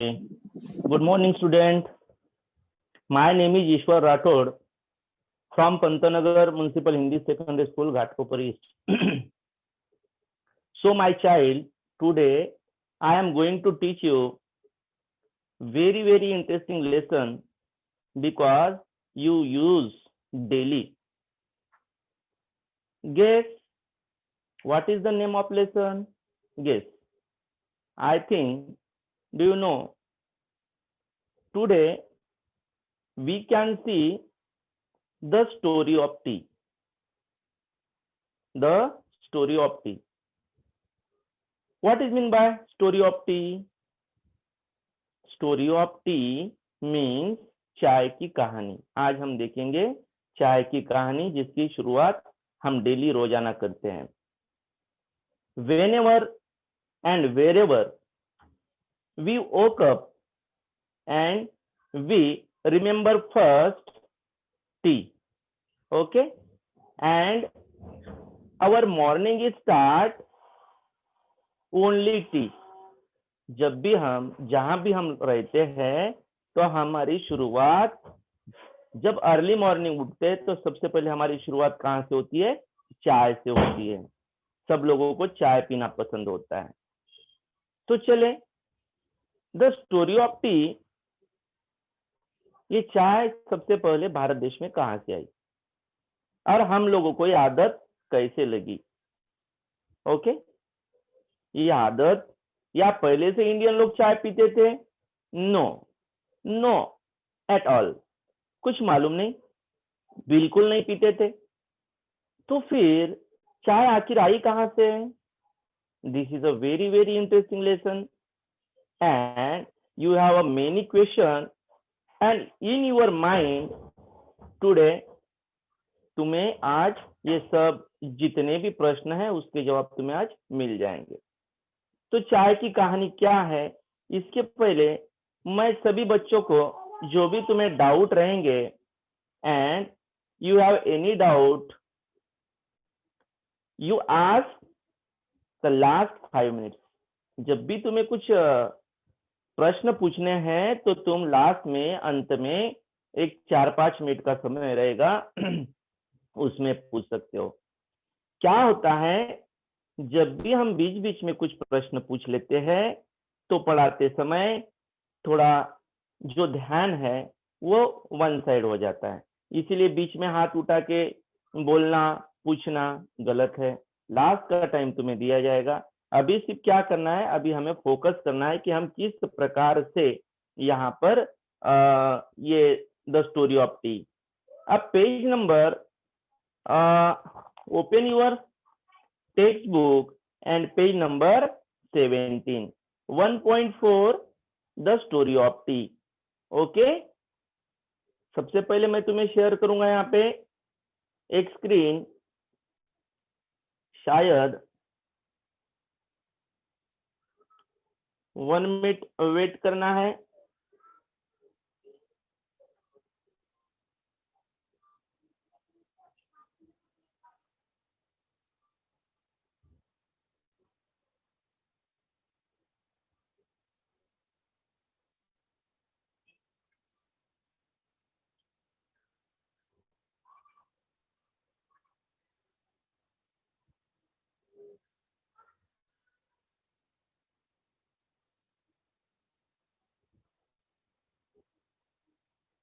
Good morning, student. My name is Ishwar Rathod from Pantanagar Municipal Hindi Secondary School, Ghatkopar East. So, my child, today I am going to teach you very interesting lesson because you use daily. Guess what is the name of lesson? Guess. I think, do you know? Today we can see the story of tea. The story of tea. What is meant by story of tea? Story of tea means चाय की कहानी. आज हम देखेंगे चाय की कहानी जिसकी शुरुआत हम डेली रोजाना करते हैं. Whenever and wherever we woke up and we remember first tea. Okay? And our morning is start only tea. जब भी हम जहां भी हम रहते हैं तो हमारी शुरुआत जब अर्ली मॉर्निंग उठते हैं तो सबसे पहले हमारी शुरुआत कहां से होती है? चाय से होती है. सब लोगों को चाय पीना पसंद होता है. तो चले द स्टोरी ऑफ टी. ये चाय सबसे पहले भारत देश में कहां से आई और हम लोगों को ये आदत कैसे लगी? ओके, ये आदत या पहले से इंडियन लोग चाय पीते थे? No at all. कुछ मालूम नहीं, बिल्कुल नहीं पीते थे. तो फिर चाय आखिर आई कहां से? This is a very interesting lesson and you have a many question and in your mind today. तुम्हें आज ये सब जितने भी प्रश्न हैं उसके जवाब तुम्हें आज मिल जाएंगे. तो चाय की कहानी क्या है, इसके पहले मैं सभी बच्चों को जो भी तुम्हें डाउट रहेंगे and you have any doubt you ask the last 5 minutes. जब भी तुम्हें कुछ प्रश्न पूछने हैं तो तुम लास्ट में अंत में एक 4-5 मिनट का समय रहेगा उसमें पूछ सकते हो. क्या होता है, जब भी हम बीच बीच में कुछ प्रश्न पूछ लेते हैं तो पढ़ाते समय थोड़ा जो ध्यान है वो वन साइड हो जाता है. इसीलिए बीच में हाथ उठा के बोलना पूछना गलत है. लास्ट का टाइम तुम्हें दिया जाएगा. अभी सिर्फ क्या करना है, अभी हमें फोकस करना है कि हम किस प्रकार से यहाँ पर ये द स्टोरी ऑफ टी. अब page number open your text book and page number 17 1.4 the story of tea. Okay, सबसे पहले मैं तुम्हें शेयर करूंगा यहाँ पे एक स्क्रीन. शायद 1 मिनट वेट करना है.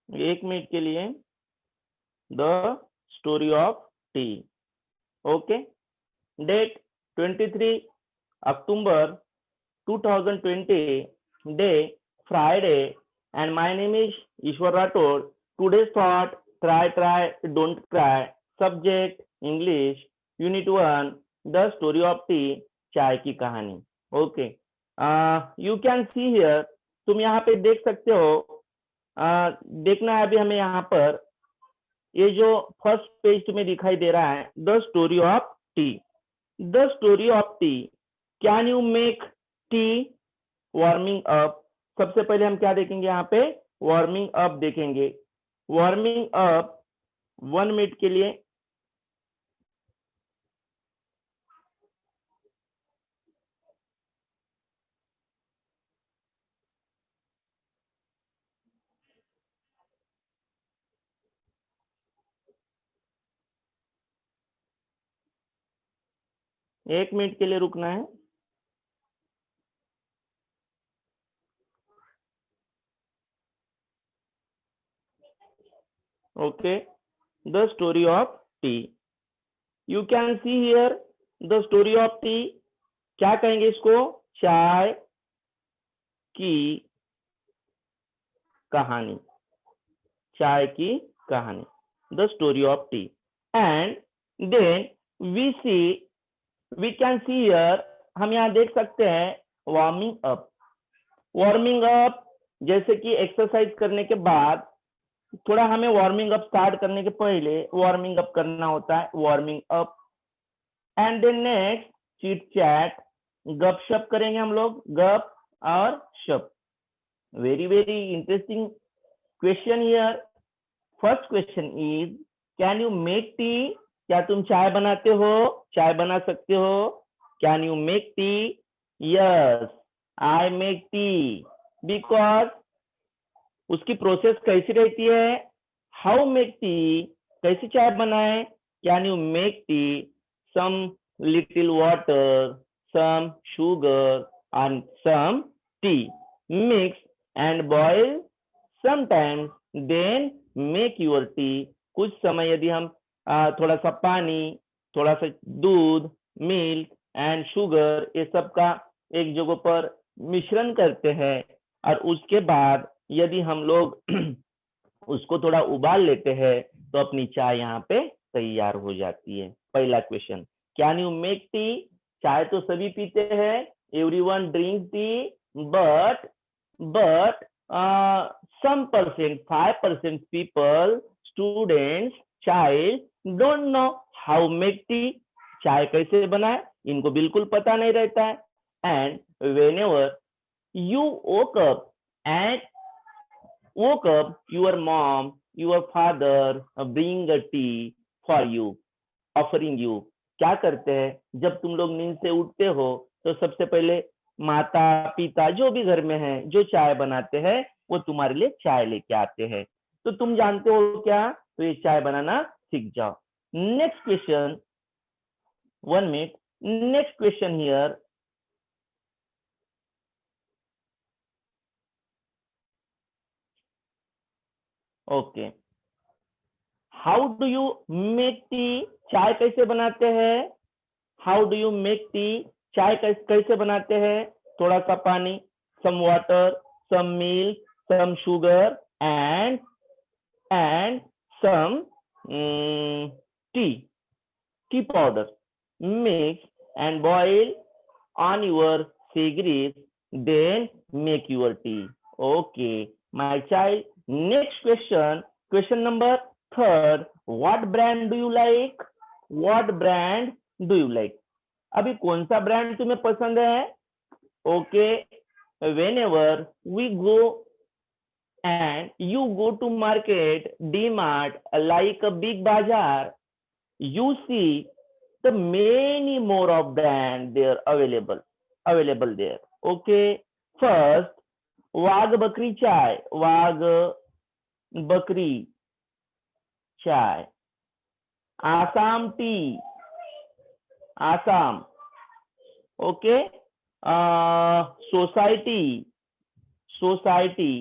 एक मिनट के लिए. The story of tea. Okay, date 23 October 2020, day Friday, and my name is Ishwar Rathod. Today's thought: try, don't cry. Subject: English. Unit 1, the story of tea. चाय की कहानी. Okay, you can see here. तुम यहाँ पे देख सकते हो. देखना है अभी हमें यहाँ पर ये जो फर्स्ट पेज तुम्हें दिखाई दे रहा है, the story of tea. The story of tea. Can you make tea warming up. सबसे पहले हम क्या देखेंगे यहाँ पे? वार्मिंग अप देखेंगे. वार्मिंग अप 1 मिनट के लिए. 1 मिनट के लिए रुकना है। Okay, the story of tea. You can see here the story of tea. क्या कहेंगे इसको? चाय की कहानी। चाय की कहानी, the story of tea. And then we can see here, हम यहाँ देख सकते हैं वार्मिंग अप। वार्मिंग अप जैसे कि एक्सरसाइज करने के बाद थोड़ा हमें वार्मिंग अप स्टार्ट करने के पहले वार्मिंग अप करना होता है, warming up. And then next chit chat, गपशप करेंगे हम लोग, गप और शप। Very very interesting question here. First question is, can you make tea? क्या तुम चाय बनाते हो? चाय बना सकते हो? Can you make tea? Yes, I make tea. Because उसकी प्रोसेस कैसी रहती है? हाउ मेक टी, कैसी चाय बनाए? Can you make tea? Some little water, some sugar and some tea, mix and boil sometimes, then make your tea। कुछ समय यदि हम थोड़ा सा पानी, थोड़ा सा दूध, मिल्क एंड शुगर, ये सब का एक जगह पर मिश्रण करते हैं और उसके बाद यदि हम लोग उसको थोड़ा उबाल लेते हैं तो अपनी चाय यहाँ पे तैयार हो जाती है। पहला question, can you make tea? चाय तो सभी पीते हैं, everyone drink tea, but some percent, 5% people, students, child don't know how make tea। चाय कैसे बनाए इनको बिल्कुल पता नहीं रहता है। And whenever you woke up, your mom, your father bring a tea for you, offering you। क्या करते हैं जब तुम लोग नींद से उठते हो तो सबसे पहले माता पिता जो भी घर में है जो चाय बनाते हैं वो तुम्हारे लिए चाय लेके आते हैं। तो तुम जानते हो क्या? तो ये चाय बनाना सीख जाओ। Next question, 1 minute. Next question here, okay, how do you make tea? चाय कैसे बनाते हैं? How do you make tea? चाय कैसे बनाते हैं? थोड़ा सा पानी, some water, some milk, some sugar and some tea powder, mix and boil on your cigarettes, then make your tea। Okay, my child. Next question, question number 3rd, what brand do you like? What brand do you like? अभी कौन सा brand तुम्हें पसंद है? Okay, whenever we go and you go to market, D-Mart, like a big bazaar, you see the many more of brand there available there। okay, first, वाघ बकरी चाय, वाघ बकरी चाय। Assam T, Assam. Okay, society, society.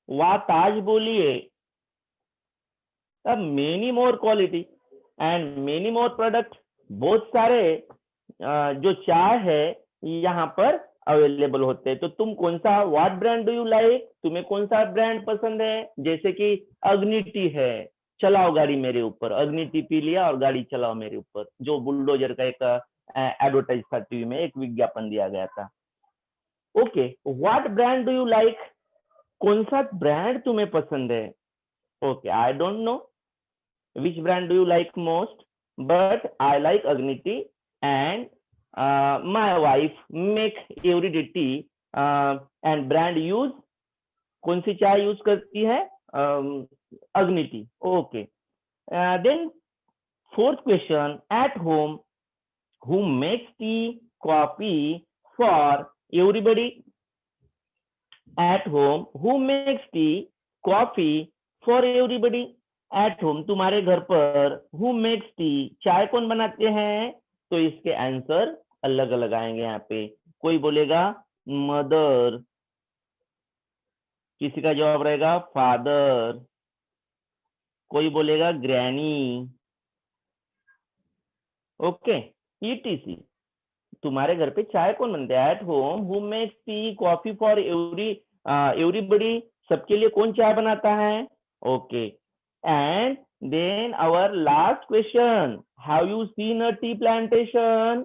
वाह ताज बोलिए। Many more quality and many more product. बहुत सारे जो चाय है यहाँ पर अवेलेबल होते हैं। तो तुम कौन सा, what brand do you like? तुम्हें कौन सा ब्रांड पसंद है? जैसे कि अग्नि टी है, चलाओ गाड़ी मेरे ऊपर, अग्नि टी पी लिया और गाड़ी चलाओ मेरे ऊपर, जो बुलडोजर का एक एडवर्टाइज था टीवी में, एक विज्ञापन दिया गया था। Okay, what brand do you like? कौन सा ब्रांड तुम्हें पसंद है? Okay, I don't know which brand do you like most, but I like Agni tea and my wife make everyday tea and brand use, कौन सी चाय use करती है? अग्नि T. Okay, then 4th question, at home who makes tea, coffee for everybody? At home who makes tea, coffee for everybody? At home तुम्हारे घर पर, who makes T चाय कौन बनाते हैं, तो इसके आंसर अलग अलग आएंगे यहाँ पे। कोई बोलेगा मदर, किसी का जवाब रहेगा फादर, कोई बोलेगा ग्रैनी, ओके। ईटीसी तुम्हारे घर पे चाय कौन बनता है, at home who makes tea coffee for everybody, सबके लिए कौन चाय बनाता है, okay. And then our last question, have you seen a tea plantation,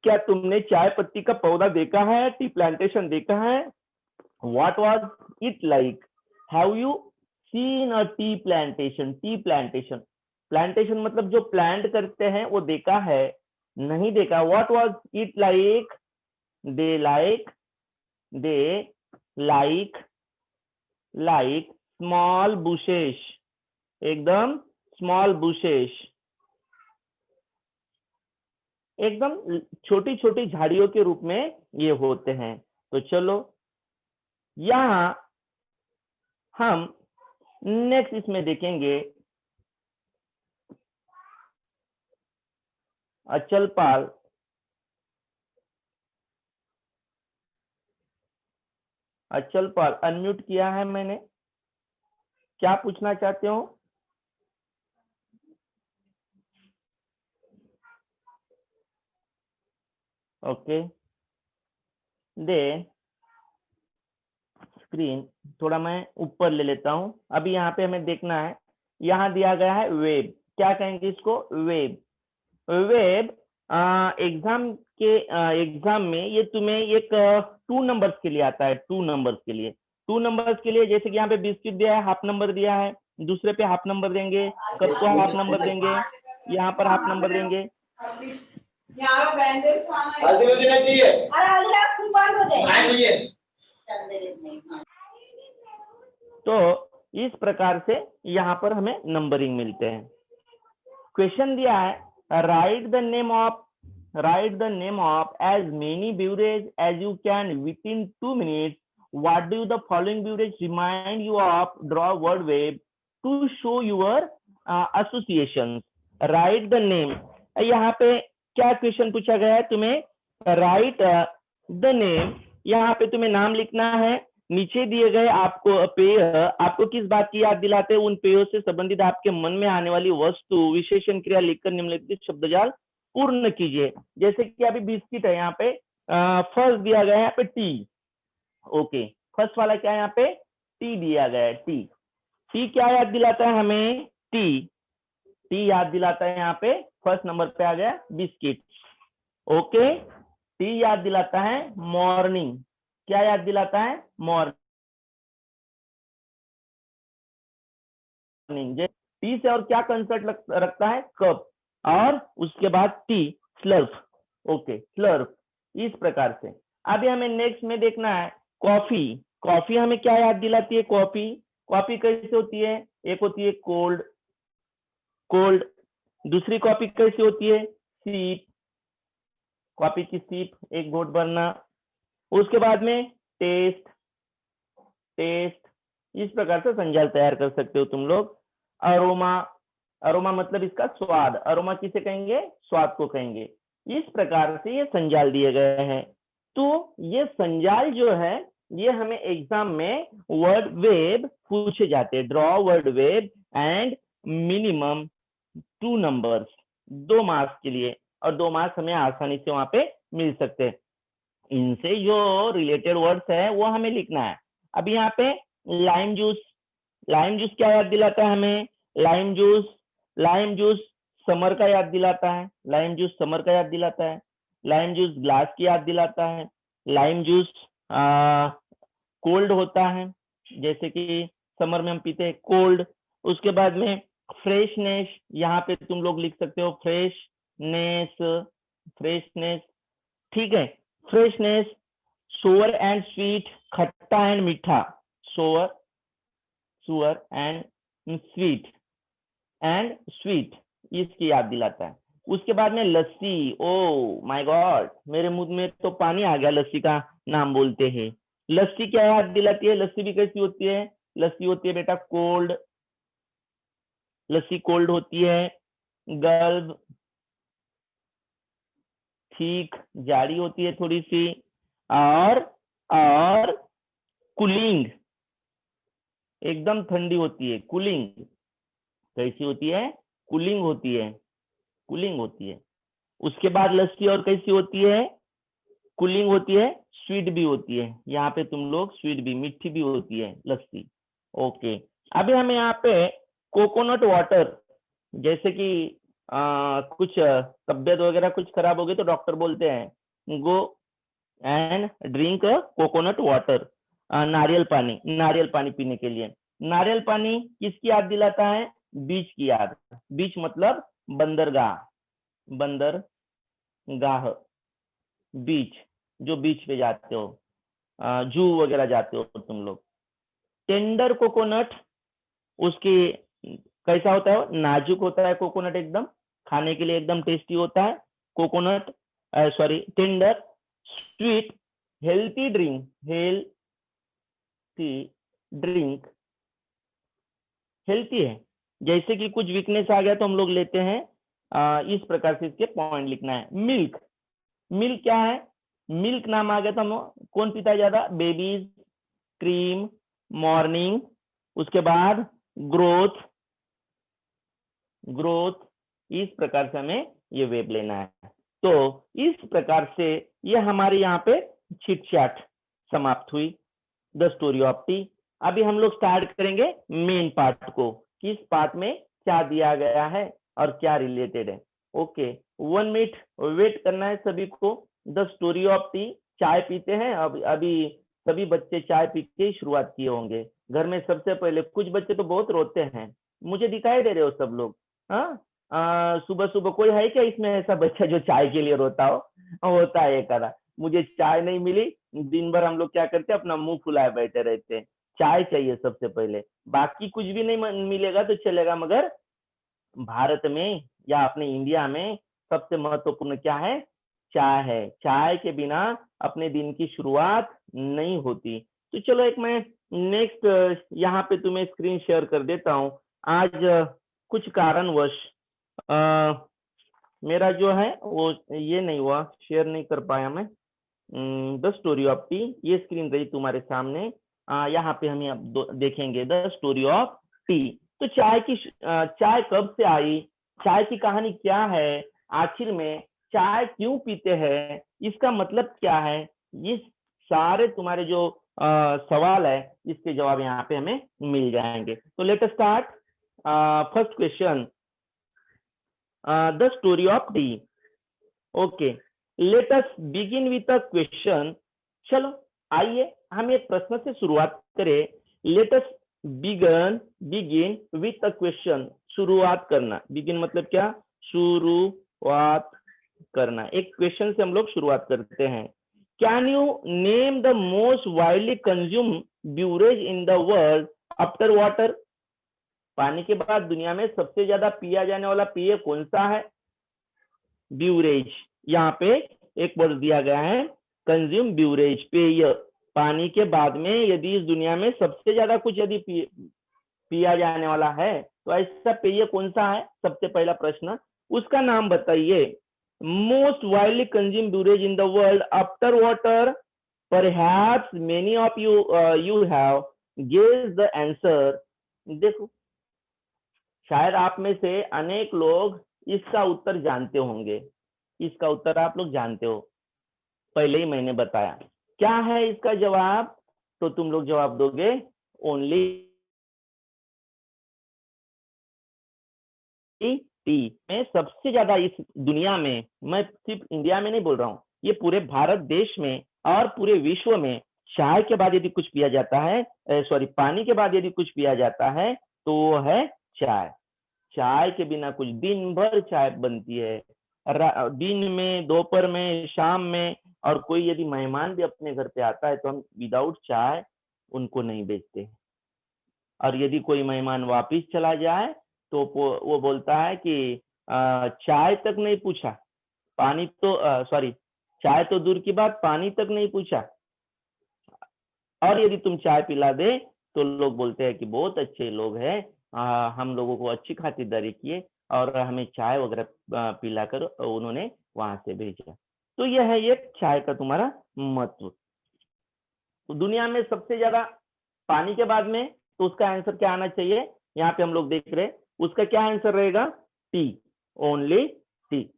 क्या तुमने चाय पत्ती का पौधा देखा है, टी प्लांटेशन देखा है, what was it like, have you seen a tea plantation, tea plantation, plantation मतलब जो प्लांट करते हैं वो देखा है, नहीं देखा, what was it like, they like, they like, like small bushes, एकदम स्मॉल बुशेस, एकदम छोटी छोटी झाड़ियों के रूप में ये होते हैं। तो चलो यहाँ हम नेक्स्ट इसमें देखेंगे अचलपाल, अचलपाल अनम्यूट किया है मैंने, क्या पूछना चाहते हो, ओके। दे स्क्रीन थोड़ा मैं ऊपर ले लेता हूं, अभी यहाँ पे हमें देखना है, यहाँ दिया गया है वेब, क्या कहेंगे इसको, वेब। वेब एग्जाम के एग्जाम में ये तुम्हें एक 2 नंबर्स के लिए आता है, 2 नंबर्स के लिए, 2 नंबर्स के लिए, जैसे कि यहाँ पे बिस्किट दिया है, हाफ नंबर दिया है, दूसरे पे हाफ नंबर देंगे, कप को हाफ नंबर देंगे, यहाँ पर हाफ नंबर देंगे। तो इस प्रकार से यहाँ पर हमें नंबरिंग मिलते हैं। क्वेश्चन दिया है write the name of as many beverages as you can within इन 2 minutes, what do the following beverages remind you of, draw word web to show your associations, write the name. यहाँ पे क्या question पूछा गया है तुम्हें, right the name, यहाँ पे तुम्हें नाम लिखना है, नीचे दिए गए आपको पेय आपको किस बात की याद दिलाते हैं, उन पेयों से संबंधित आपके मन में आने वाली वस्तु विशेषण क्रिया लिखकर निम्नलिखित शब्दजाल पूर्ण कीजिए। जैसे कि अभी बिस्किट है, यहाँ पे फर्स्ट दिया गया है यहाँ पे टी, ओके, फर्स्ट वाला क्या है यहाँ पे टी दिया गया है, टी, टी क्या याद दिलाता है हमें, टी, टी याद दिलाता है यहाँ पे फर्स्ट नंबर पे आ गया बिस्किट, ओके। टी याद दिलाता है मॉर्निंग, क्या याद दिलाता है मॉर्निंग, टी से और क्या कंसर्ट रखता है कप, और उसके बाद टी स्लर्फ, ओके स्लर्फ, इस प्रकार से। अभी हमें नेक्स्ट में देखना है कॉफी, कॉफी हमें क्या याद दिलाती है, कॉफी, कॉफी कैसे होती है, एक होती है कोल्ड, कोल्ड, दूसरी कॉफी कैसी होती है सीप, कॉफी की सीप एक घोट भरना, उसके बाद में टेस्ट, टेस्ट, इस प्रकार से संजाल तैयार कर सकते हो तुम लोग। अरोमा, अरोमा मतलब इसका स्वाद, अरोमा किसे कहेंगे, स्वाद को कहेंगे। इस प्रकार से ये संजाल दिए गए हैं। तो ये संजाल जो है ये हमें एग्जाम में वर्ड वेब पूछे जाते हैं, draw word web and minimum 2 numbers, 2 marks के लिए, और 2 मार्क्स हमें आसानी से वहां पे मिल सकते हैं। इनसे जो रिलेटेड वर्ड्स है वो हमें लिखना है। अब यहाँ पे लाइम जूस, लाइम जूस क्या याद दिलाता है हमें, lime juice, lime juice summer का याद दिलाता है, लाइम जूस समर का याद दिलाता है, लाइम जूस ग्लास की याद दिलाता है, लाइम जूस कोल्ड होता है, जैसे कि समर में हम पीते हैं कोल्ड। उसके बाद में फ्रेशनेस, यहाँ पे तुम लोग लिख सकते हो फ्रेशनेस, फ्रेशनेस, ठीक है, फ्रेशनेस, सोवर एंड स्वीट, खट्टा एंड मीठा, सोवर, सुअर एंड स्वीट, एंड स्वीट, इसकी याद दिलाता है। उसके बाद में लस्सी, ओ माय गॉड मेरे मुंह में तो पानी आ गया लस्सी का नाम बोलते हैं। लस्सी क्या याद दिलाती है, लस्सी भी कैसी होती है, लस्सी होती है बेटा कोल्ड, लस्सी कोल्ड होती है, गल्ब ठीक जाड़ी होती है थोड़ी सी, और कूलिंग एकदम ठंडी होती है। कूलिंग कैसी होती है? कूलिंग होती है, कूलिंग होती है। उसके बाद लस्सी और कैसी होती है? कूलिंग होती है, स्वीट भी होती है। यहाँ पे तुम लोग स्वीट भी, मीठी भी होती है लस्सी। ओके, अभी हमें यहाँ पे कोकोनट वाटर, जैसे कि कुछ तबियत वगैरह कुछ खराब हो गई तो डॉक्टर बोलते हैं go and drink coconut water, नारियल पानी पीने के लिए। नारियल पानी किसकी याद दिलाता है? बीच की याद। बीच मतलब बंदरगाह, बंदरगाह, बीच, जो बीच पे जाते हो, जू वगैरह जाते हो तुम लोग। टेंडर कोकोनट, उसकी कैसा होता है? नाजुक होता है कोकोनट, एकदम खाने के लिए एकदम टेस्टी होता है coconut, sorry tender. Sweet, healthy drink, healthy है। जैसे कि कुछ वीकनेस आ गया तो हम लोग लेते हैं, इस प्रकार से इसके पॉइंट लिखना है। मिल्क, मिल्क क्या है? मिल्क नाम आ गया तो हम कौन पीता है ज्यादा? बेबीज, क्रीम, मॉर्निंग, उसके बाद ग्रोथ, इस प्रकार से हमें ये वेब लेना है। तो इस प्रकार से ये हमारे यहाँ पे चिट चैट समाप्त हुई, द स्टोरी ऑफ टी। अभी हम लोग स्टार्ट करेंगे मेन पार्ट को, किस पार्ट में क्या दिया गया है और क्या रिलेटेड है। ओके, 1 मिनट वेट करना है सभी को। द स्टोरी ऑफ टी, चाय पीते हैं अभी सभी बच्चे चाय पी के ही शुरुआत किए होंगे घर में। सबसे पहले कुछ बच्चे तो बहुत रोते हैं, मुझे दिखाई दे रहे हो सब लोग। हाँ, सुबह सुबह कोई है क्या इसमें ऐसा बच्चा जो चाय के लिए रोता हो? होता है एक आधा, मुझे चाय नहीं मिली, दिन भर हम लोग क्या करते हैं, अपना मुंह फुलाए बैठे रहते हैं। चाय चाहिए सबसे पहले, बाकी कुछ भी नहीं मिलेगा तो चलेगा, मगर भारत में या अपने इंडिया में सबसे महत्वपूर्ण क्या है? चाय है। चाय के बिना अपने दिन की शुरुआत नहीं होती। तो चलो एक मैं नेक्स्ट यहाँ पे तुम्हें स्क्रीन शेयर कर देता हूँ। आज कुछ कारणवश मेरा जो है वो ये नहीं हुआ, शेयर नहीं कर पाया मैं। द स्टोरी ऑफ टी, ये स्क्रीन रही तुम्हारे सामने। यहाँ पे हम अब देखेंगे द स्टोरी ऑफ टी। तो चाय कब से आई, चाय की कहानी क्या है, आखिर में चाय क्यों पीते हैं, इसका मतलब क्या है, ये सारे तुम्हारे जो सवाल है इसके जवाब यहाँ पे हमें मिल जाएंगे। तो let us start. First question, the story of tea. Okay, let us begin with a question. चलो आइए हम एक प्रश्न से शुरुआत करें। Let us begin with a question, शुरुआत करना। बिगिन मतलब क्या? शुरुआत करना। एक क्वेश्चन से हम लोग शुरुआत करते हैं। Can you name the most widely consume beverage in the world after water? पानी के बाद दुनिया में सबसे ज्यादा पिया जाने वाला पेय कौन सा है? ब्यूरेज। यहाँ पे एक वर्ड दिया गया है, कंज्यूम ब्यूरेज, पेय। पानी के बाद में यदि इस दुनिया में सबसे ज्यादा कुछ यदि पिया जाने वाला है तो ऐसा पेय कौन सा है? सबसे पहला प्रश्न, उसका नाम बताइए। Most widely consume beverage in the world after water, perhaps many of you have guessed the answer. देखो, शायद आप में से अनेक लोग इसका उत्तर जानते होंगे। इसका उत्तर आप लोग जानते हो, पहले ही मैंने बताया। क्या है इसका जवाब? तो तुम लोग जवाब दोगे ओनली टी। में सबसे ज्यादा इस दुनिया में, मैं सिर्फ इंडिया में नहीं बोल रहा हूँ, ये पूरे भारत देश में और पूरे विश्व में चाय के बाद यदि कुछ पिया जाता है, सॉरी पानी के बाद यदि कुछ पिया जाता है तो वो है चाय। चाय के बिना कुछ, दिन भर चाय बनती है, दिन में, दोपहर में, शाम में, और कोई यदि मेहमान भी अपने घर पे आता है तो हम विदाउट चाय उनको नहीं भेजते। और यदि कोई मेहमान वापिस चला जाए तो वो बोलता है कि चाय तक नहीं पूछा, पानी तो सॉरी चाय तो दूर की बात, पानी तक नहीं पूछा। और यदि तुम चाय पिला दे तो लोग बोलते हैं कि बहुत अच्छे लोग हैं, हम लोगों को अच्छी खातिरदारी किए और हमें चाय वगैरह पिलाकर उन्होंने वहां से भेजा। तो यह है ये चाय का तुम्हारा महत्व। तो दुनिया में सबसे ज्यादा पानी के बाद में तो उसका आंसर क्या आना चाहिए? यहाँ पे हम लोग देख रहे हैं, उसका क्या आंसर रहेगा? T, only T.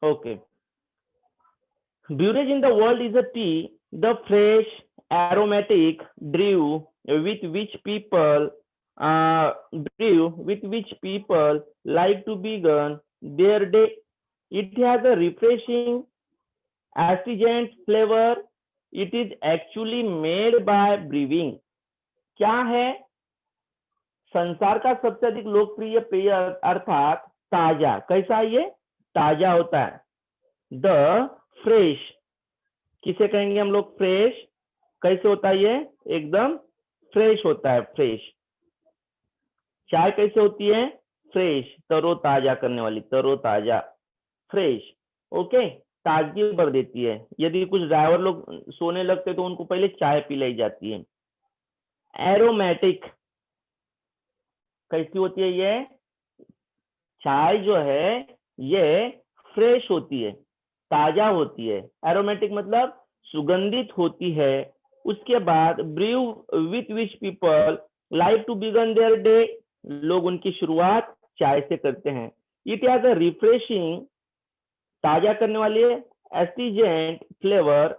Okay, beverage in the world is a tea, the fresh aromatic brew with which people like to begin their day. It has a refreshing astringent flavor. It is actually made by brewing. क्या है? संसार का सबसे अधिक लोकप्रिय पेय अर्थात ताजा। कैसा है ये? ताजा होता है। द फ्रेश, किसे कहेंगे हम लोग? फ्रेश। कैसे होता है ये? एकदम फ्रेश होता है, फ्रेश। चाय कैसे होती है? फ्रेश, तरोताजा करने वाली, तरोताजा, फ्रेश। ओके, ताजगी भर देती है। यदि कुछ ड्राइवर लोग सोने लगते तो उनको पहले चाय पिलाई जाती है। एरोमेटिक, कैसी होती है ये? चाय जो है ये फ्रेश होती है, ताजा होती है। एरोमेटिक मतलब सुगंधित होती है। उसके बाद brew with which people like to begin their day, लोग उनकी शुरुआत चाय से करते हैं। इट हैज अ रिफ्रेशिंग, ताजा करने वाली, astringent flavour.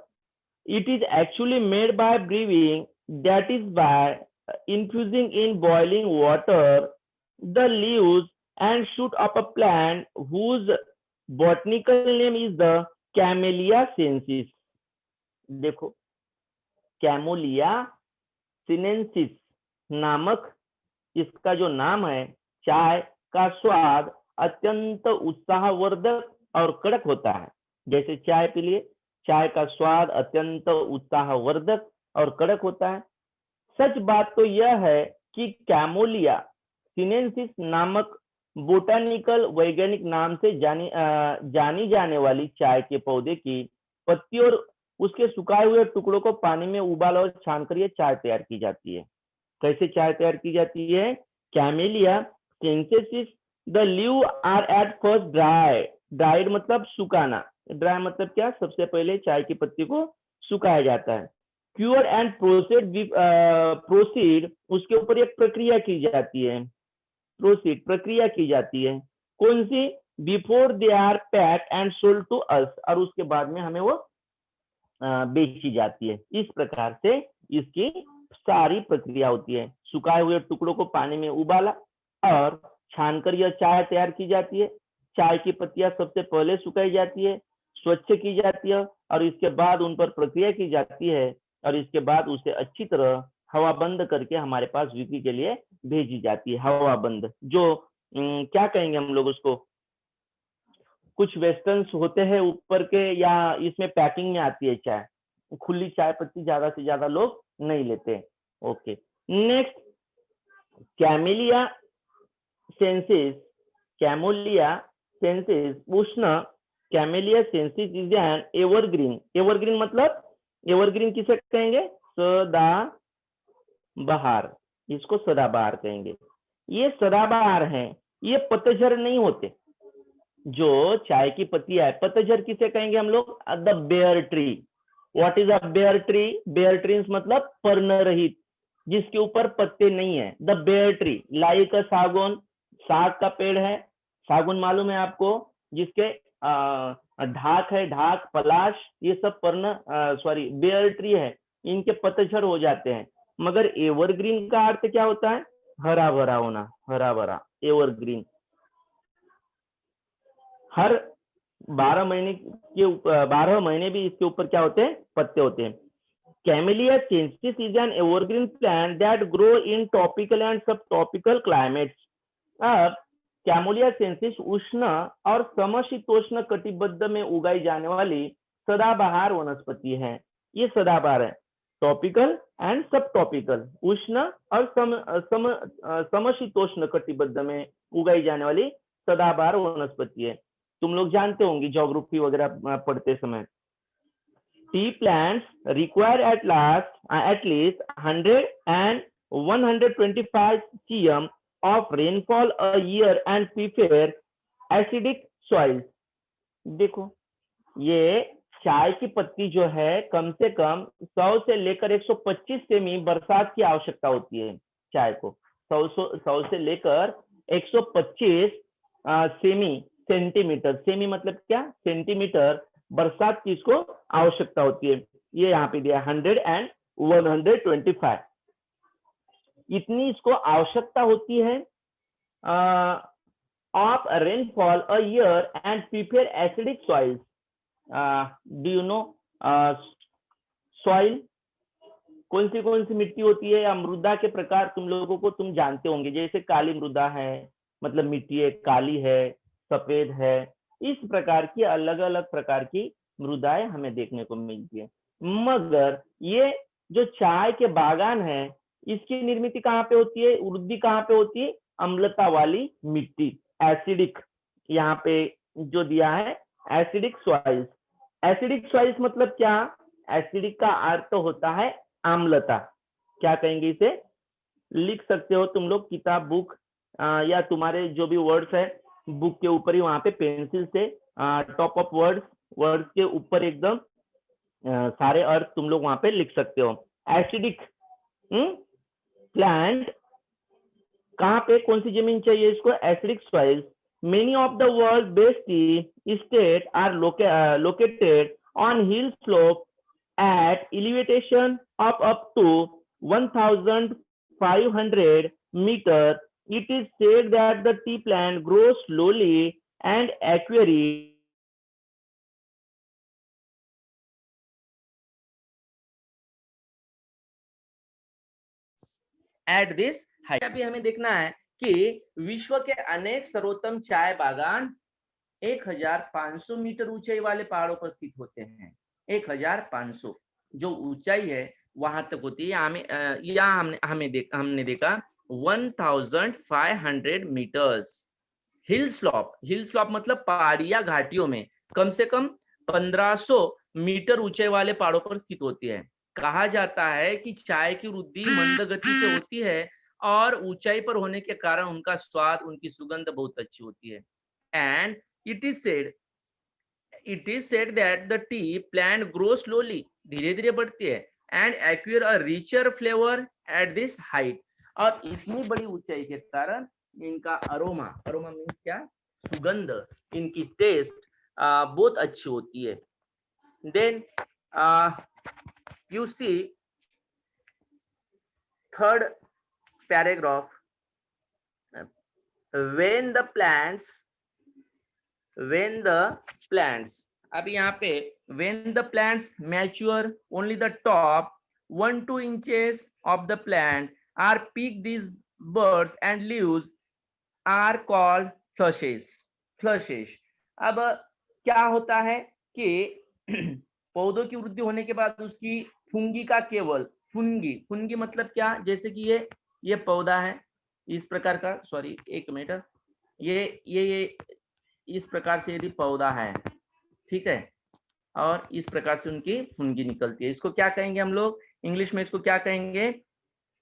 It is actually made by brewing, that is by infusing in boiling water the leaves and shoot of a plant whose botanical name is the Camellia sinensis. देखो, कैमोलिया sinensis नामक इसका जो नाम है, चाय का स्वाद अत्यंत उत्साहवर्धक और कड़क होता है। जैसे चाय पी लिए, चाय का स्वाद अत्यंत उत्साहवर्धक और कड़क होता है। सच बात तो यह है कि कैमोलिया सिनेंसिस नामक बोटानिकल वैज्ञानिक नाम से जानी जाने वाली चाय के पौधे की पत्ती और उसके सुखाए हुए टुकड़ों को पानी में उबाल और छानकर ये चाय तैयार की जाती है। कैसे चाय तैयार की जाती है? Camellia sinensis, the leave are at first dry, dried मतलब सुखाना, ड्राई मतलब क्या? सबसे पहले चाय की पत्ती को सुखाया जाता है। क्यूर एंड प्रोसीड, उसके ऊपर एक प्रक्रिया की जाती है। प्रोसीड, प्रक्रिया की जाती है। कौन सी? Before they are pack and sold to us, और उसके बाद में हमें वो बेची जाती है। इस प्रकार से इसकी सारी प्रक्रिया होती है। सुखाए हुए टुकड़ों को पानी में उबाला और छानकर यह चाय तैयार की जाती है। चाय की पत्तियां सबसे पहले सुखाई जाती है, स्वच्छ की जाती है और इसके बाद उन पर प्रक्रिया की जाती है और इसके बाद उसे अच्छी तरह हवा बंद करके हमारे पास बिक्री के लिए भेजी जाती है। हवा बंद, जो क्या कहेंगे हम लोग उसको? कुछ वेस्टर्न्स होते हैं ऊपर के, या इसमें पैकिंग में आती है चाय। खुली चाय पत्ती ज्यादा से ज्यादा लोग नहीं लेते। Okay, next, camellia sinensis, camellia sinensis उष्ण, camellia sinensis is an evergreen. Evergreen मतलब, एवरग्रीन किसे कहेंगे? सदा बहार, इसको सदाबहार कहेंगे। ये सदाबहार हैं, ये पतझड़ नहीं होते। जो चाय की पत्तियां है, पतझड़ किसे कहेंगे हम लोग? The bare tree. What is a bare tree? Bare tree मतलब पर्ण रहित, जिसके ऊपर पत्ते नहीं है। The bare tree like a सागौन, साग का पेड़ है, सागौन मालूम है आपको, जिसके ढाक है, ढाक, पलाश, ये सब पर्ण सॉरी बेयर ट्री है, इनके पतझड़ हो जाते हैं। मगर एवरग्रीन का अर्थ क्या होता है? हरा भरा होना, हरा भरा, एवरग्रीन। हर 12 महीने के 12 महीने भी इसके ऊपर क्या होते हैं? पत्ते होते हैं। Camellia sinensis is an evergreen plant that grow in tropical and sub tropical climates. अब कैमेलिया सेंसिस उष्ण और समशीतोष्ण कटिबद्ध में उगाई जाने वाली सदाबहार वनस्पति है। ये सदाबहार है, ट्रॉपिकल एंड सब ट्रॉपिकल, उष्ण और समशीतोष्ण कटिबद्ध में उगाई जाने वाली सदाबहार वनस्पति है। तुम लोग जानते होंगे ज्योग्राफी वगैरह पढ़ते समय। tea plants require at least 100 and 125 cm of rainfall a year and prefer acidic soils. देखो ये चाय की पत्ती जो है कम से कम 100 से लेकर 125 सेमी बरसात की आवश्यकता होती है चाय को. 100 से लेकर 125 सेमी सेंटीमीटर, सेमी मतलब क्या, सेंटीमीटर बरसात की इसको आवश्यकता होती है. ये यहाँ पे दिया 100 and 125, इतनी इसको आवश्यकता होती है of rainfall a year and prepare acidic soils. Do you know soil कौन सी मिट्टी होती है या मृदा के प्रकार तुम लोगों को तुम जानते होंगे. जैसे काली मृदा है, मतलब मिट्टी है, काली है, सफेद है. इस प्रकार की अलग अलग प्रकार की मृदाएं हमें देखने को मिलती है. मगर ये जो चाय के बागान है इसकी निर्मित कहाँ पे होती है, वृद्धि कहाँ पे होती है, अम्लता वाली मिट्टी, एसिडिक. यहाँ पे जो दिया है एसिडिक सॉइल्स. एसिडिक सॉइल्स मतलब क्या, एसिडिक का अर्थ होता है अम्लता. क्या कहेंगे इसे, लिख सकते हो तुम लोग किताब बुक या तुम्हारे जो भी वर्ड्स है बुक के ऊपर ही वहां पे पेंसिल से टॉप ऑफ वर्ड्स के ऊपर एकदम सारे अर्थ तुम लोग वहां पे लिख सकते हो. एसिडिक प्लांट कहाँ पे कौन सी जमीन चाहिए इसको, acidic soils. Many of the world best tea estate are located on hill slope at elevation of up to 1,500 meter. It is said that the tea plant grows slowly and accurately at this height. अभी हमें देखना है कि विश्व के अनेक सर्वोत्तम चाय बागान 1,500 मीटर ऊंचाई वाले पहाड़ों पर स्थित होते हैं. 1,500 जो ऊंचाई है वहां तक होती है. यहाँ हमने देखा 1,500 मीटर्स. हिल स्लॉप मतलब पहाड़ियां घाटियों में कम से कम 1500 मीटर ऊंचाई वाले पहाड़ों पर स्थित होती है. कहा जाता है कि चाय की वृद्धि मंद गति से होती है और ऊंचाई पर होने के कारण उनका स्वाद, उनकी सुगंध बहुत अच्छी होती है. And it is said that the tea plant grow slowly, धीरे धीरे बढ़ती है, and acquire a richer flavour at this height. और इतनी बड़ी ऊंचाई के कारण इनका अरोमा मीन्स क्या, सुगंध, इनकी टेस्ट बहुत अच्छी होती है. Then you see third paragraph, when the plants, अब यहाँ पे when the plants mature, only the top 1-2 inches of the plant are picked. These buds and leaves are called flushes. अब क्या होता है कि पौधों की वृद्धि होने के बाद उसकी फुंगी का केवल फुंगी मतलब क्या, जैसे कि ये पौधा है इस प्रकार का, सॉरी एक मिनट, ये इस प्रकार से यदि पौधा है, ठीक है, और इस प्रकार से उनकी फुंगी निकलती है. इसको क्या कहेंगे हम लोग इंग्लिश में, इसको क्या कहेंगे,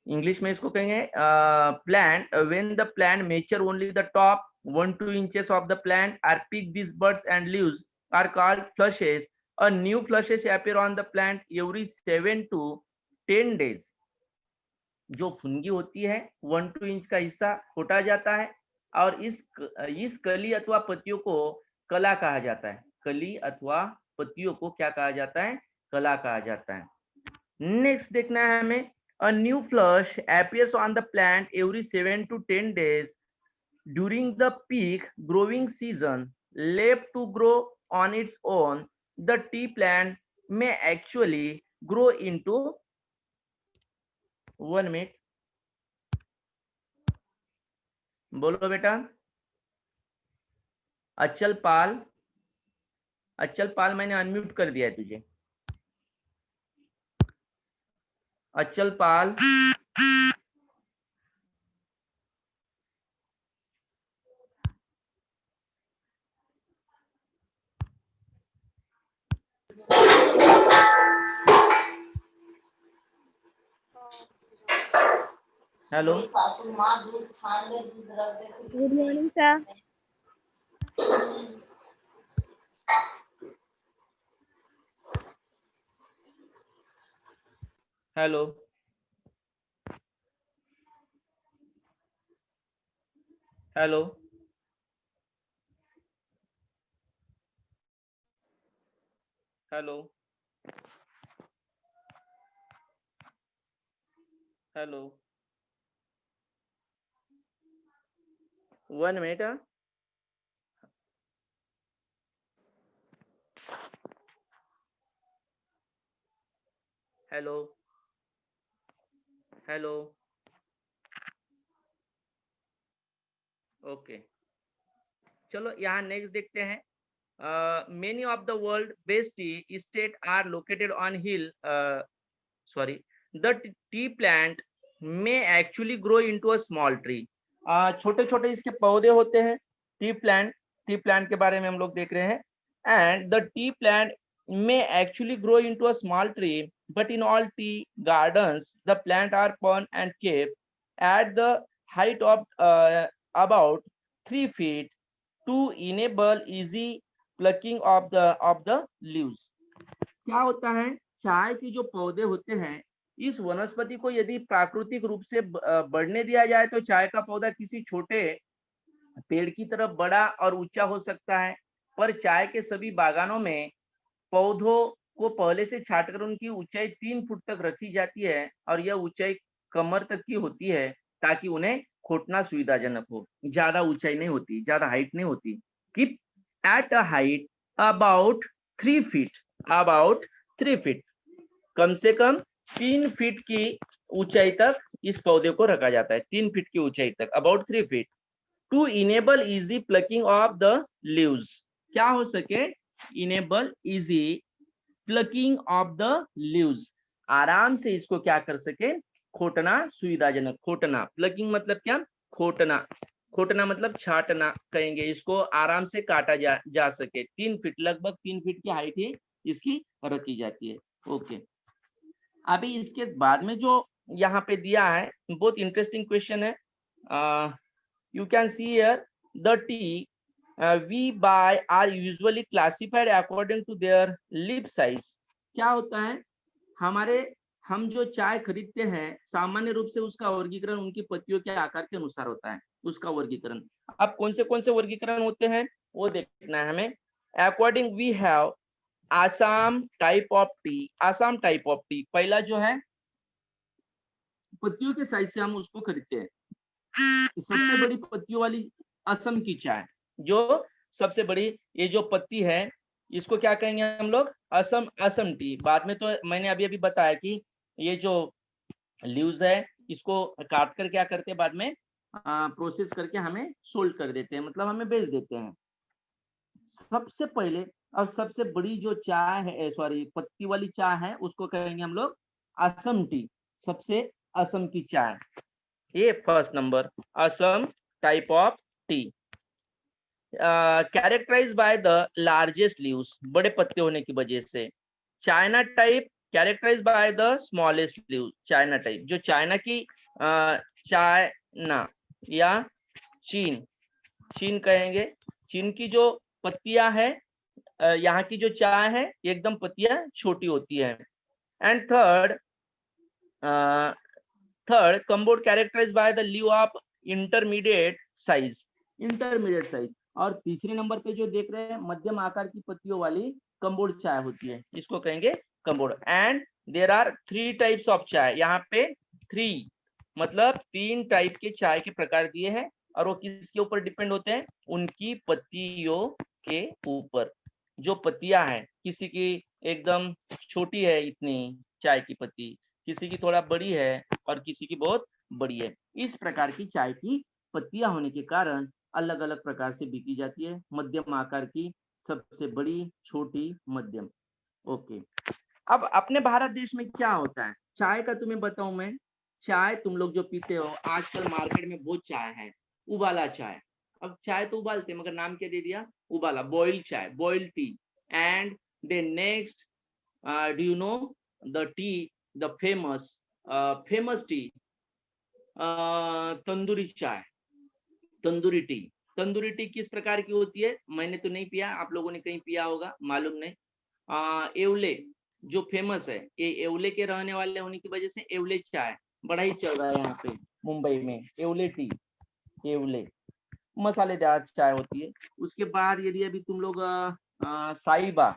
इंग्लिश में इसको कहेंगे plant. When the plant mature only the top 1-2 inches of the plant are picked. These buds and leaves are called flushes. A new flushes appear on the plant every 7 to 10 days. जो फुंगी होती है 1-2 inch का हिस्सा छोटा जाता है और इस कली अथवा पत्तियों को कला कहा जाता है. कली अथवा पत्तियों को क्या कहा जाता है, कला कहा जाता है. नेक्स्ट देखना है हमें, a new flush appears on the plant every 7 to 10 days during the peak growing season. Left to grow on its own, the tea plant may actually grow into 1 minute. बोलो बेटा. अचल पाल मैंने अनम्यूट कर दिया है तुझे. Achal Pal, hello good morning sir. Hello hello hello hello 1 मिनट। Hello hello okay, चलो यहाँ नेक्स्ट देखते हैं। Many of the world best tea state are located on hill. Sorry, the tea plant may actually grow into a small tree. छोटे छोटे इसके पौधे होते हैं। टी प्लांट के बारे में हम लोग देख रहे हैं। And the tea plant may actually grow into a small tree, but in all tea gardens the plant are pond and kept at the height of about 3 feet to enable easy plucking of the leaves. क्या होता है, चाय के जो पौधे होते हैं, इस वनस्पति को यदि प्राकृतिक रूप से बढ़ने दिया जाए तो चाय का पौधा किसी छोटे पेड़ की तरफ बड़ा और ऊंचा हो सकता है। पर चाय के सभी बागानों में पौधों को पहले से छांटकर उनकी ऊंचाई 3 फुट तक रखी जाती है और यह ऊंचाई कमर तक की होती है ताकि उन्हें खोटना सुविधाजनक हो। ज्यादा ऊंचाई नहीं होती, ज्यादा हाइट नहीं होती। Keep at a height about 3 feet, about 3 feet, कम से कम 3 फीट की ऊंचाई तक इस पौधे को रखा जाता है। 3 फीट की ऊंचाई तक, about 3 feet, to enable easy plucking of the leaves. क्या हो सके, enable easy plucking of the leaves, आराम से इसको क्या कर सके, खोटना सुविधाजनक। खोटना, प्लकिंग मतलब क्या, खोटना। खोटना मतलब छाटना कहेंगे, इसको आराम से काटा जा सके। 3 फीट, लगभग 3 फीट की हाइट ही इसकी रखी जाती है। ओके, अभी इसके बाद में जो यहाँ पे दिया है बहुत इंटरेस्टिंग क्वेश्चन है। You can see here the T we buy are usually classified according to their leaf size. क्या होता है, हम जो चाय खरीदते हैं सामान्य रूप से उसका वर्गीकरण उनकी पत्तियों के आकार के अनुसार होता है, उसका वर्गीकरण। अब कौन से वर्गीकरण होते हैं वो देखना है हमें। According we have Assam type of tea. Assam type of tea, पहला जो है पत्तियों के साइज से हम उसको खरीदते हैं। सबसे बड़ी पत्तियों वाली असम की चाय, जो सबसे बड़ी ये जो पत्ती है इसको क्या कहेंगे हम लोग, असम, असम टी। बाद में तो मैंने अभी अभी बताया कि ये जो लीव्स है इसको काट कर क्या करते हैं, बाद में प्रोसेस करके हमें सोल्ड कर देते हैं, मतलब हमें बेच देते हैं। सबसे पहले और सबसे बड़ी जो चाय है, सॉरी पत्ती वाली चाय है, उसको कहेंगे हम लोग असम टी। सबसे असम की चाय, ये first number, Assam type of tea. Characterize by the largest leaves, बड़े पत्ते होने की वजह से। China type characterize by the smallest leaves. China type, जो चाइना की चाइना या चीन, चीन कहेंगे, चीन की जो पत्तियां है, यहाँ की जो चाय है एकदम पत्तियां छोटी होती है। And third Cambod characterize by the leave of intermediate size, intermediate size. और तीसरे नंबर पे जो देख रहे हैं मध्यम आकार की पत्तियों वाली कम्बोर्ड चाय होती है, इसको कहेंगे कम्बोर्ड। And there are 3 types of chai, यहाँ पे 3 मतलब 3 टाइप के चाय के प्रकार दिए हैं और वो किसके ऊपर डिपेंड होते हैं, उनकी पत्तियों के ऊपर। जो पत्तियां हैं, किसी की एकदम छोटी है इतनी चाय की पत्ती, किसी की थोड़ा बड़ी है और किसी की बहुत बड़ी है। इस प्रकार की चाय की पत्तियां होने के कारण अलग अलग प्रकार से बिकी जाती है। मध्यम आकार की, सबसे बड़ी, छोटी, मध्यम। ओके, अब अपने भारत देश में क्या होता है, चाय का तुम्हें बताऊं मैं। चाय तुम लोग जो पीते हो, आजकल मार्केट में बहुत चाय है, उबाला चाय। अब चाय तो उबालते मगर नाम क्या दे दिया, उबाला, बॉइल्ड चाय, boiled T. And the next, do you know the tea, the famous tea, tandoori चाय, तंदूरी टी। तंदूरी टी किस प्रकार की होती है? मैंने तो नहीं पिया, आप लोगों ने कहीं पिया होगा, मालूम नहीं। येवले जो फेमस है, ये येवले के रहने वाले होने की वजह से येवले चाय बड़ा ही चल रहा है यहाँ पे मुंबई में। येवले टी, येवले मसालेदार चाय होती है। उसके बाद यदि अभी तुम लोग साईबा,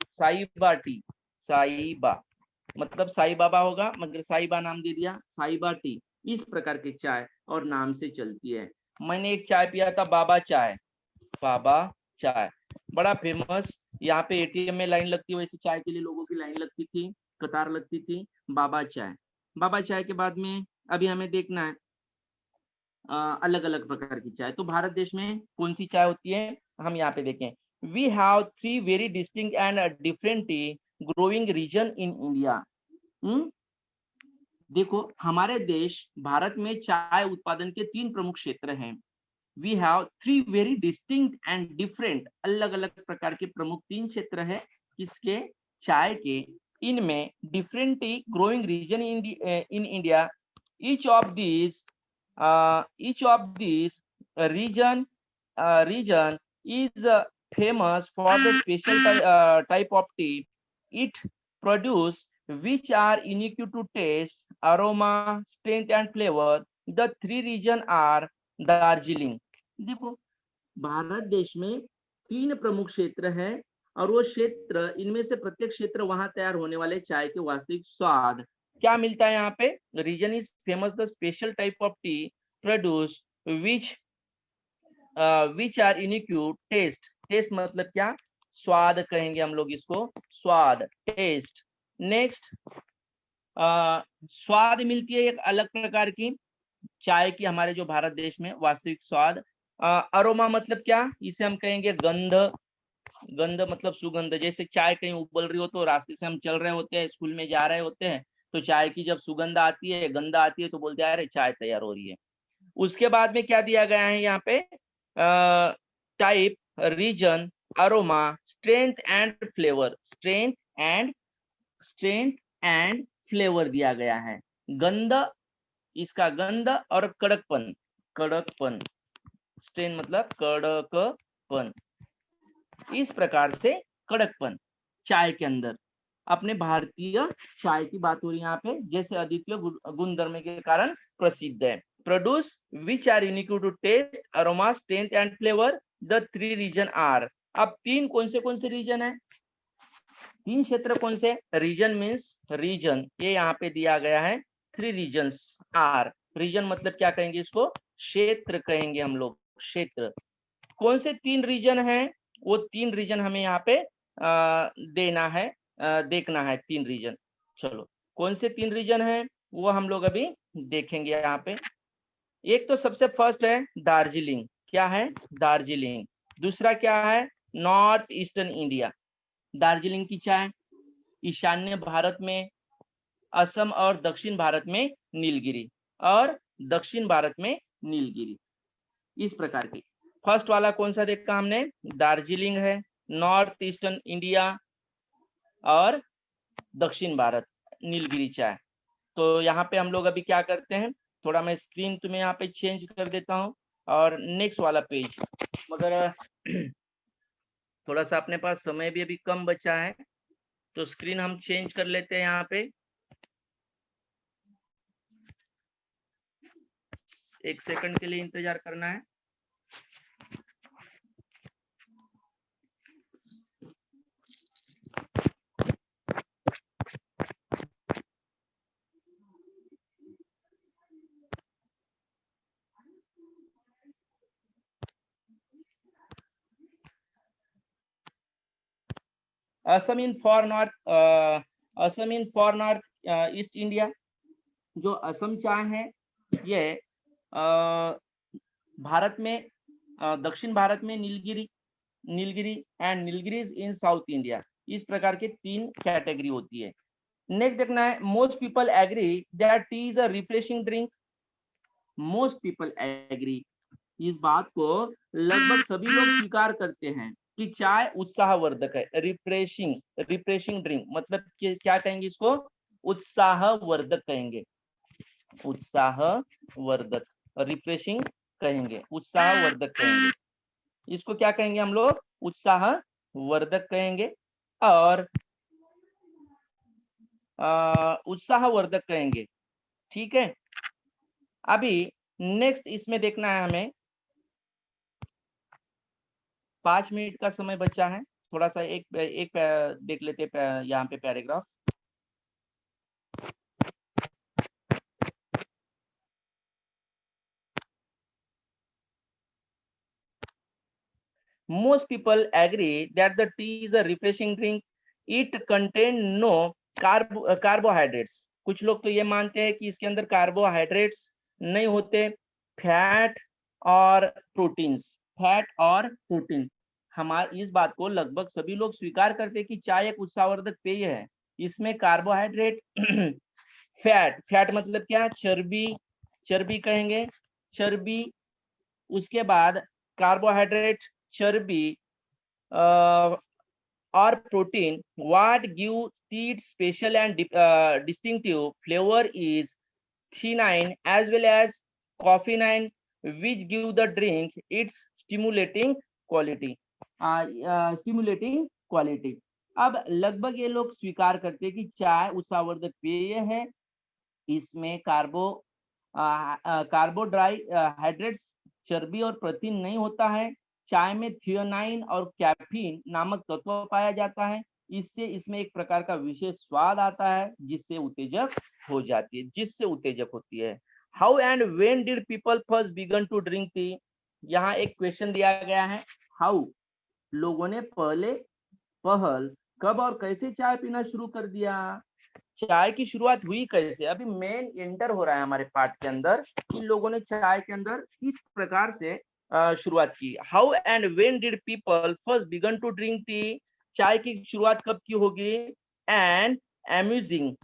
साईबा टी, साईबा मतलब साई बाबा होगा मगर साईबा नाम दे दिया, साईबा टी। इस प्रकार की चाय और नाम से चलती है। मैंने एक चाय पिया था बाबा चाय, बाबा चाय बड़ा फेमस। यहाँ पे एटीएम में लाइन लगती है, वैसे चाय के लिए लोगों की लाइन लगती थी, कतार लगती थी। बाबा चाय, बाबा चाय के बाद में अभी हमें देखना है अलग अलग प्रकार की चाय। तो भारत देश में कौन सी चाय होती है हम यहाँ पे देखें। We have 3 very distinct and different tea growing region in India. देखो हमारे देश भारत में चाय उत्पादन के 3 प्रमुख क्षेत्र हैं। We have 3 very distinct and different, अलग अलग प्रकार के प्रमुख 3 क्षेत्र है किसके, चाय के। इनमें different tea growing region in India. each of these region is famous for the special type of tea it produce, which are unique to taste, aroma, strength and flavor. The 3 region are Darjeeling. देखो भारत देश में 3 प्रमुख क्षेत्र है और वो क्षेत्र, इनमें से प्रत्येक क्षेत्र वहां तैयार होने वाले चाय के वास्तविक स्वाद क्या मिलता है यहाँ पे। Region is famous the special type of tea produce which are unique to taste. Taste मतलब क्या, स्वाद कहेंगे हम लोग इसको, स्वाद, टेस्ट। नेक्स्ट स्वाद मिलती है एक अलग प्रकार की चाय की हमारे जो भारत देश में वास्तविक स्वाद। अरोमा मतलब क्या, इसे हम कहेंगे गंध, गंध मतलब सुगंध। जैसे चाय कहीं उबल रही हो तो रास्ते से हम चल रहे होते हैं, स्कूल में जा रहे होते हैं, तो चाय की जब सुगंध आती है, गंध आती है तो बोलते हैं अरे चाय तैयार हो रही है। उसके बाद में क्या दिया गया है यहाँ पे, type, region, aroma, strength and flavour. Strength and flavour दिया गया है। गंध, इसका गंध और कड़कपन, कड़कपन, स्ट्रेन मतलब कड़कपन। इस प्रकार से कड़कपन चाय के अंदर। अपने भारतीय चाय की बात हो रही है यहाँ पे, जैसे अद्वितीय गुणधर्म के कारण प्रसिद्ध है। Produce which are unique to taste, aroma, strength and flavour. The 3 region are. अब 3 कौन से रीजन है, 3 क्षेत्र कौन से, रीजन मीन्स रीजन, ये यहाँ पे दिया गया है। 3 रीजन्स आर। रीजन मतलब क्या कहेंगे इसको, क्षेत्र कहेंगे हम लोग, क्षेत्र। कौन से 3 रीजन है, वो 3 रीजन हमें यहाँ पे देना है, देखना है 3 रीजन। चलो कौन से 3 रीजन है वो हम लोग अभी देखेंगे यहाँ पे। एक तो सबसे फर्स्ट है दार्जिलिंग, क्या है, दार्जिलिंग। दूसरा क्या है, नॉर्थ ईस्टर्न इंडिया, दार्जिलिंग की चाय। ईशान्य भारत में असम और दक्षिण भारत में नीलगिरी, और दक्षिण भारत में नीलगिरी। इस प्रकार की फर्स्ट वाला कौन सा देखा हमने, दार्जिलिंग है, नॉर्थ ईस्टर्न इंडिया और दक्षिण भारत नीलगिरी चाय। तो यहाँ पे हम लोग अभी क्या करते हैं, थोड़ा मैं स्क्रीन तुम्हें यहाँ पे चेंज कर देता हूँ और नेक्स्ट वाला पेज, मगर थोड़ा सा अपने पास समय भी अभी कम बचा है तो स्क्रीन हम चेंज कर लेते हैं यहाँ पे। एक सेकंड के लिए इंतजार करना है। Assam in for north east India. जो असम चाय है ये भारत में दक्षिण भारत में Nilgiri, Nilgiri and Nilgiris in south India. इस प्रकार के 3 कैटेगरी होती है। नेक्स्ट देखना है, most people agree that tea is a refreshing drink. Most people agree, इस बात को लगभग सभी लोग स्वीकार करते हैं कि चाय उत्साहवर्धक है। रिफ्रेशिंग, रिफ्रेशिंग ड्रिंक मतलब क्या कहेंगे इसको, उत्साहवर्धक कहेंगे। उत्साहवर्धक, रिफ्रेशिंग कहेंगे, उत्साहवर्धक कहेंगे, इसको क्या कहेंगे हम लोग, उत्साहवर्धक कहेंगे और उत्साहवर्धक कहेंगे। ठीक है, अभी नेक्स्ट इसमें देखना है हमें, 5 मिनट का समय बचा है, थोड़ा सा एक देख लेते यहाँ पे paragraph. Most people agree that the tea is a refreshing drink. It contain no carbohydrates. कुछ लोग तो ये मानते हैं कि इसके अंदर कार्बोहाइड्रेट्स नहीं होते, फैट और प्रोटीन्स, फैट और प्रोटीन। हमारे इस बात को लगभग सभी लोग स्वीकार करते हैं कि चाय एक उत्साहवर्धक पेय है। इसमें कार्बोहाइड्रेट फैट मतलब क्या, चर्बी कहेंगे, चर्बी, उसके बाद कार्बोहाइड्रेट, चर्बी और protein. What give tea special and distinctive flavor is theanine as well as coffeine, which give the drink its stimulating quality. Stimulating quality. अब लगभग ये लोग स्वीकार करते हैं कि चाय उत्साहवर्धक पेय है, इसमें कार्बोहाइड्रेट्स, चर्बी और प्रोटीन नहीं होता है। चाय में थियोनाइन और कैफीन नामक तत्व पाया जाता है, इससे इसमें एक प्रकार का विशेष स्वाद आता है जिससे उत्तेजक हो जाती है, जिससे उत्तेजक होती है। How and when did people first begin to drink tea? यहाँ एक क्वेश्चन दिया गया है, हाउ, लोगों ने पहल कब और कैसे चाय पीना शुरू कर दिया, चाय की शुरुआत हुई कैसे। अभी मेन एंटर हो रहा है हमारे पाठ के अंदर, इन लोगों ने चाय के अंदर किस प्रकार से शुरुआत की। How and when did people first begin to drink tea? चाय की शुरुआत कब की होगी। And amusing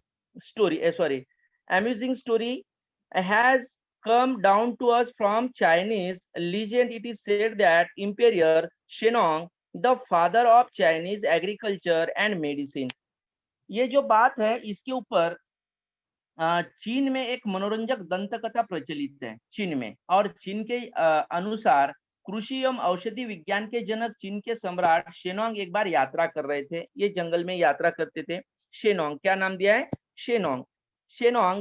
story has come down to us from Chinese legend. It is said that Emperor Shennong, the father of Chinese agriculture and medicine, ये जो बात है इसके ऊपर चीन में एक मनोरंजक दंत कथा प्रचलित है, चीन में, और चीन के अनुसार कृषि एवं औषधि विज्ञान के जनक चीन के सम्राट शेनोंग एक बार यात्रा कर रहे थे, ये जंगल में यात्रा करते थे। शेनोंग, क्या नाम दिया है, Shennong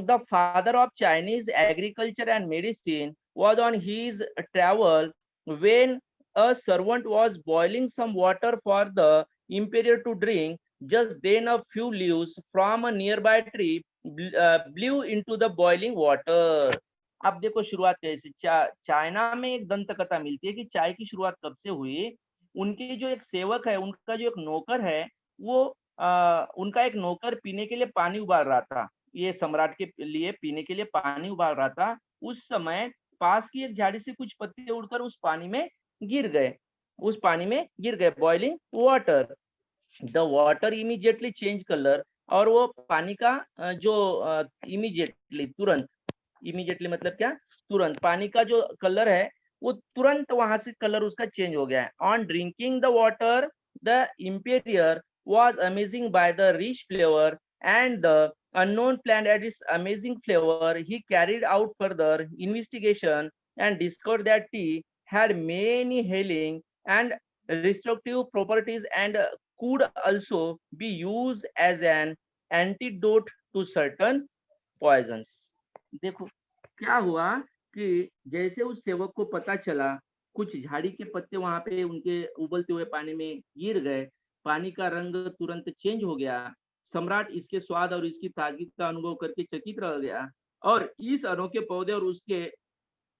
the father of Chinese agriculture and medicine was on his travel when a servant was boiling some water for the emperor to drink. Just then a few leaves from a nearby tree blew into the boiling water. अब देखो शुरुआत कैसे, China में एक दंत कथा मिलती है कि चाय की शुरुआत कब से हुई। उनके जो एक सेवक है, उनका जो एक नौकर है, वो उनका एक नौकर पीने के लिए पानी उबाल रहा था, ये सम्राट के लिए पीने के लिए पानी उबाल रहा था। उस समय पास की एक झाड़ी से कुछ पत्ते उड़कर उस पानी में गिर गए, boiling water. The water immediately change colour, और वो पानी का जो इमीडिएटली तुरंत, इमीडिएटली मतलब क्या, तुरंत, पानी का जो कलर है वो तुरंत वहां से कलर उसका चेंज हो गया है। On drinking the water the imperial was amazing by the rich flavor and the unknown plant and its amazing flavor. He carried out further investigation and discovered that tea had many healing and restorative properties and could also be used as an antidote to certain poisons. देखो क्या हुआ कि जैसे उस सेवक को पता चला, कुछ झाड़ी के पत्ते वहां पे उनके उबलते हुए पानी में गिर गए, पानी का रंग तुरंत चेंज हो गया। सम्राट इसके स्वाद और इसकी ताजगी का अनुभव करके चकित रह गया, और इस अनोखे पौधे और उसके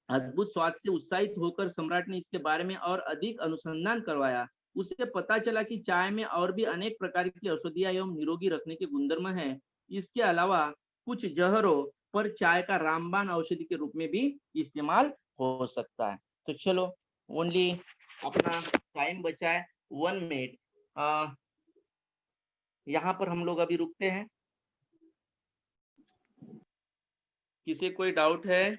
अद्भुत स्वाद से उत्साहित होकर सम्राट ने इसके बारे में और अधिक अनुसंधान करवाया। उसे पता चला कि चाय में और भी अनेक प्रकार की औषधीय एवं निरोगी रखने के गुणधर्म हैं। इसके अलावा कुछ जहरों पर चाय का रामबाण औषधि के रूप में भी इस्तेमाल हो सकता है। तो चलो, ओनली अपना टाइम बचा है 1 मिनट, यहाँ पर हम लोग अभी रुकते हैं। किसी कोई डाउट है?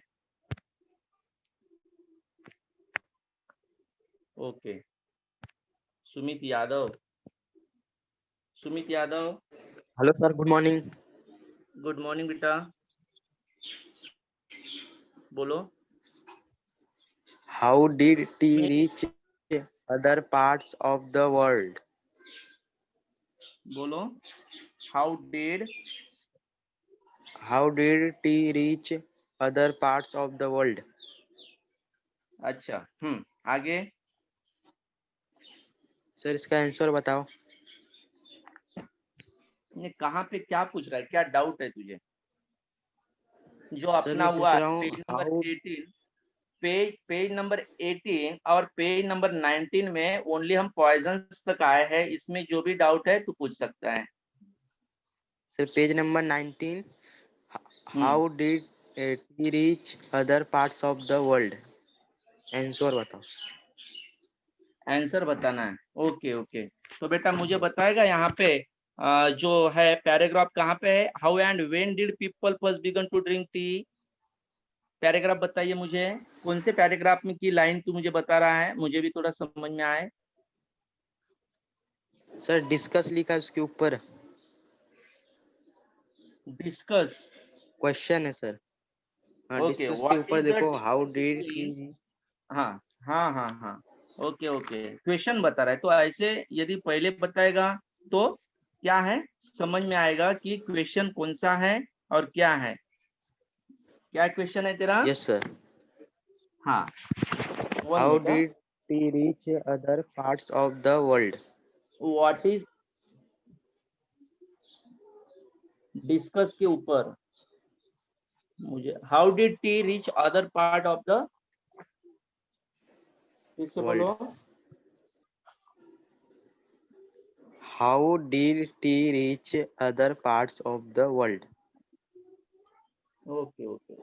Okay, Sumit Yadav. Hello sir, good morning. Good morning बेटा। बोलो। How did tea reach other parts of the world? बोलो। How did How did tea reach other parts of the world? अच्छा आगे। सर इसका आंसर बताओ। ये कहाँ पे क्या पूछ रहा है, क्या डाउट है तुझे? जो सर अपना मैं पूछ हुआ रहा हूँ page number how 18, page number 18 और पेज नंबर 19 में ओनली हम पॉइजन्स तक आए हैं। इसमें जो भी डाउट है तू पूछ सकता है। Sir page number 19 how did T reach other parts of the world? Answer बताओ। आंसर बताना है। ओके ओके, तो बेटा मुझे बताएगा यहाँ पे जो है पैराग्राफ कहाँ पे है? How and when did people first begin to drink tea? Paragraph बताइए मुझे, कौन से पैराग्राफ में की लाइन तू मुझे बता रहा है, मुझे भी थोड़ा समझ में आए। सर डिस्कस लिखा है उसके ऊपर। डिस्कस, क्वेश्चन है सर। हाँ ओके। डिस्कस के व्हाट ऊपर इज द देखो हाउ डिड डिफरेंस? हाँ हाँ हाँ हाँ, ओके ओके, क्वेश्चन बता रहा है। तो ऐसे यदि पहले बताएगा तो क्या है, समझ में आएगा कि क्वेश्चन कौन सा है और क्या है। क्या क्वेश्चन है तेरा? Yes sir. हाँ, 1 how minute. Did T reach other parts of the world? What is, discuss के ऊपर मुझे how did T reach other part of the, फिर से वर्ल्ड। बोलो। How did T reach other parts of the world? Okay okay,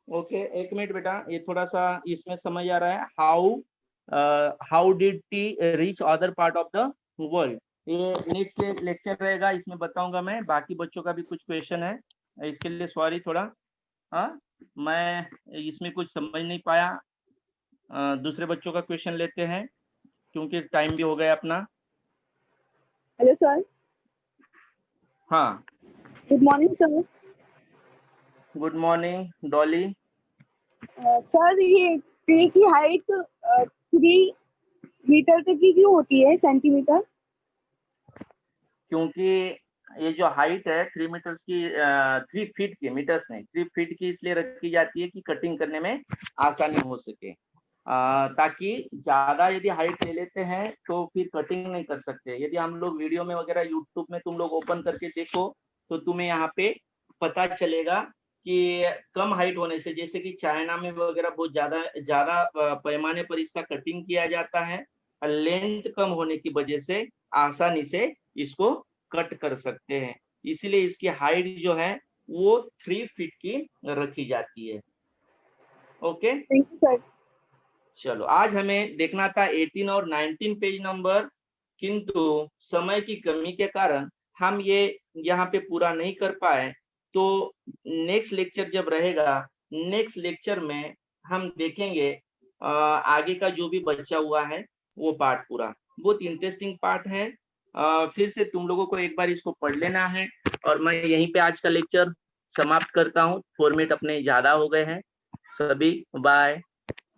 okay, एक minute बेटा, ये थोड़ा सा इसमें समझ आ रहा है। How did T reach other part of the world, ये नेक्स्ट लेक्चर रहेगा, इसमें बताऊंगा मैं। बाकी बच्चों का भी कुछ क्वेश्चन है, इसके लिए सॉरी थोड़ा। हाँ, मैं इसमें कुछ समझ नहीं पाया। दूसरे बच्चों का क्वेश्चन लेते हैं क्योंकि टाइम भी हो गया अपना। Hello sir. हाँ, good morning sir. Good morning Dolly. Sir ये ट्री की हाइट 3 मीटर तक की क्यों होती है, सेंटीमीटर? क्योंकि ये जो हाइट है 3 मीटर्स की, 3 फीट की, मीटर्स नहीं, 3 फीट की इसलिए रखी जाती है कि कटिंग करने में आसानी हो सके। ताकि ज्यादा यदि हाइट ले लेते हैं तो फिर कटिंग नहीं कर सकते। यदि हम लोग वीडियो में वगैरह यूट्यूब में तुम लोग ओपन करके देखो तो तुम्हें यहाँ पे पता चलेगा कि कम हाइट होने से, जैसे कि चाइना में वगैरह बहुत ज्यादा ज्यादा पैमाने पर इसका कटिंग किया जाता है, लेंथ कम होने की वजह से आसानी से इसको कट कर सकते हैं। इसीलिए इसकी हाइट जो है वो 3 फीट की रखी जाती है। Okay, thank you sir. चलो आज हमें देखना था 18 और 19 पेज नंबर, किंतु समय की कमी के कारण हम ये यहाँ पे पूरा नहीं कर पाए। तो नेक्स्ट लेक्चर जब रहेगा, नेक्स्ट लेक्चर में हम देखेंगे आगे का जो भी बचा हुआ है वो पार्ट पूरा। बहुत इंटरेस्टिंग पार्ट है। फिर से तुम लोगों को एक बार इसको पढ़ लेना है और मैं यहीं पे आज का लेक्चर समाप्त करता हूँ। फॉर्मेट अपने ज्यादा हो गए हैं। सभी बाय।